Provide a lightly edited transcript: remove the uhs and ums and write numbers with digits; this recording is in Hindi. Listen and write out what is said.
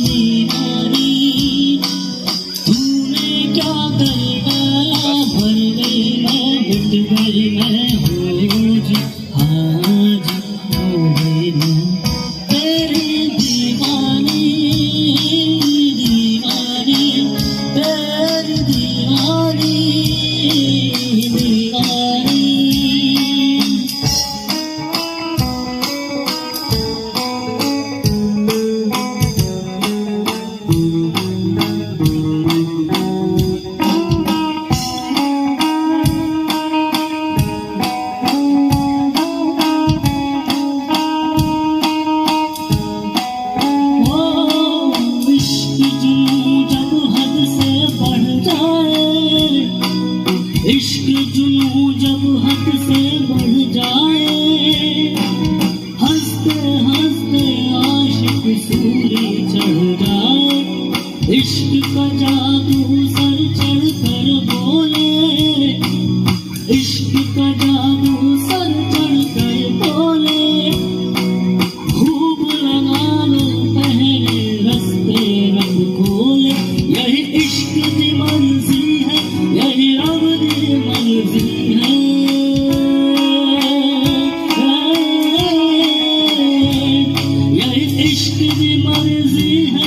दीवानी तूने क्या कर डाला, भर गई मैं, मिट गई मैं, हो जी हाँ जी हो गई मैं तेरी दीवानी, दीवानी तेरी दीवानी, दीवानी। इश्क जुनू जब हद से बढ़ जाए, हंसते हंसते आशिक सूरी चढ़ जाए, इश्क का जादू सर चढ़ कर बोले, इश्क का जादू सर चढ़ कर बोले, खूब लगा लो पहले रस्ते रब खोले, यही इश्क की मंजिल है, यही रब की मंजिल है, यही इश्क की मंजिल है।